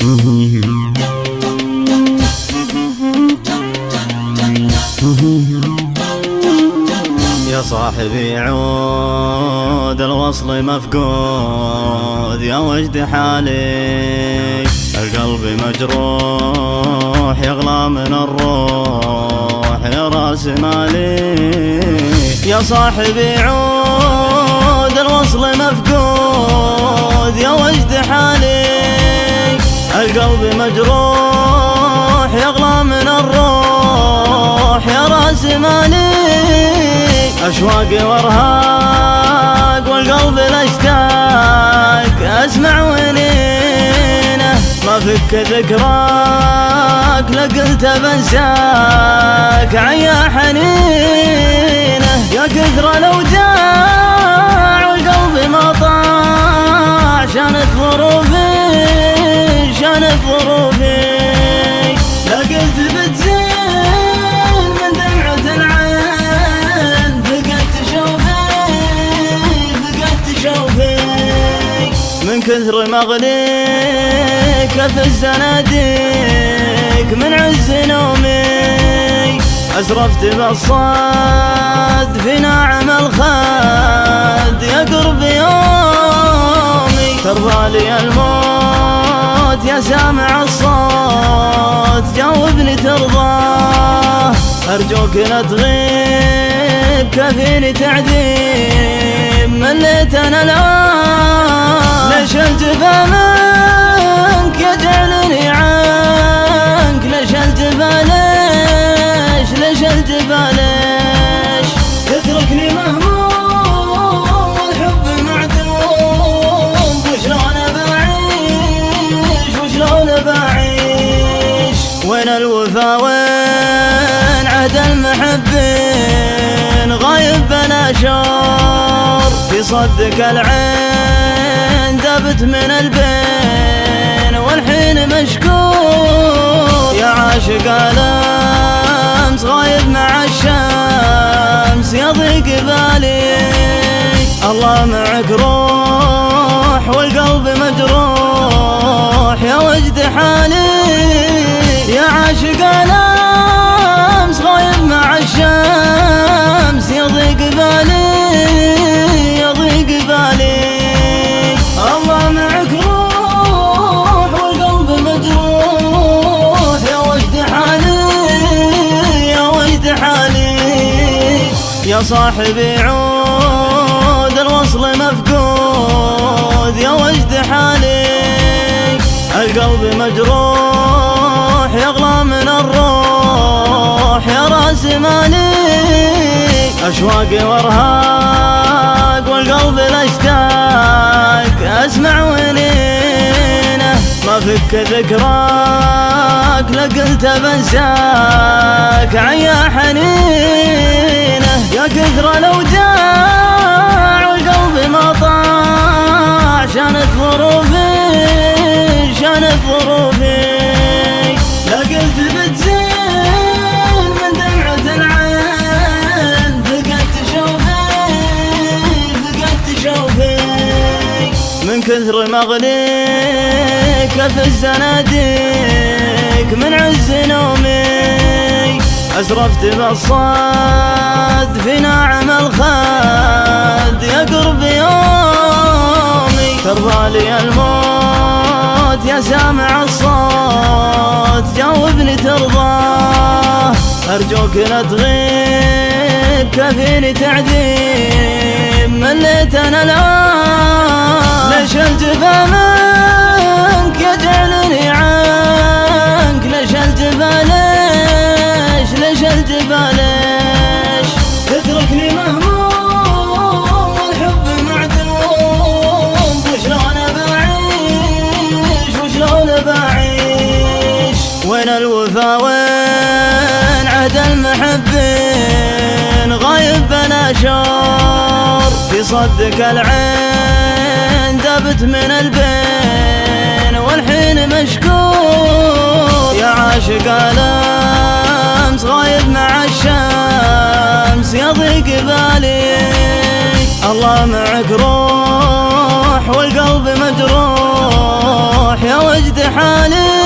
يا صاحبي عود الوصل مفقود، يا وجد حالي القلب مجروح يغلى من الروح يا راس مالي. يا صاحبي عود الوصل مفقود، يا وجد حالي القلب مجروح يغلى من الروح يا راس مالي. أشواقي وارهاق والقلب الاشتاق، أسمع ونينه ما فك ذكراك، لقلت بنساك عيا حنينه. يا كثر الأوجاع والقلب ما طاع، شانت ظروفي شانت ظروفي، لقلت بتزين من دمعة العين، فقدت شوفي من كثر مغليك في الزناديق، من عز نومي أسرفت بالصد في ناعم الخد يا قرب يومي. ترضى لي الموت يا سامع الصوت، جاوبني ترضاه، أرجوك لا تغيب كفيني تعذيب، مليت أنا الآن. ليش الجفا منك يجعلني عنك، ليش الجفا ليش الجفا ليش تتركني مهموم والحب معدوم، وشلون بعيش وشلون بعيش. وين الوفا وين عهد المحبين، غايب بلا شعور في صدك العين، دابت من البين والحين مشكور. يا عاشق الأمس غايب مع الشمس يضيق بالي، الله معك روح والقلب مجروح يا وجد حالي. يا عاشق الأمس غايب مع الشمس يضيق بالي يضيق بالي، الله معك روح والقلب مجروح يا وجد حالي يا وجد حالي. يا صاحبي عود الوصل مفقود، يا وجد حالي القلب مجروح يغلى من الروح يا راس مالي. أشواقي وارهاق والقلب الاشتاق، أسمع ونينه ما فك ذكراك، لقلت بنساك عيا حنينه. يا كثر الأوجاع والقلب ما طاع، شانت ظروفي شانت ظروفي، لقلت بتزين من دمعة العين، فقدت شوفي من كثر مغليك في الزناديق، من عز نومي أسرفت بالصد في ناعم الخد يا قرب يومي. ترضى لي الموت يا سامع الصوت، جاوبني ترضاه، أرجوك لا تغيب كفيني تعذيب، مليت أنا الآن. ليش الجفا منك يجعلني عنك، ليش الجفا ليش الجفا ليش تتركني مهموم والحب معدوم، وشلون بعيش وشلون بعيش. وين الوفا وين عهد المحبين، غايب بلا شعور في صدك العين، دابت من البين والحين مشكور. يا عاشق الأمس غايب مع الشمس يضيق بالي، الله معك روح والقلب مجروح يا وجد حالي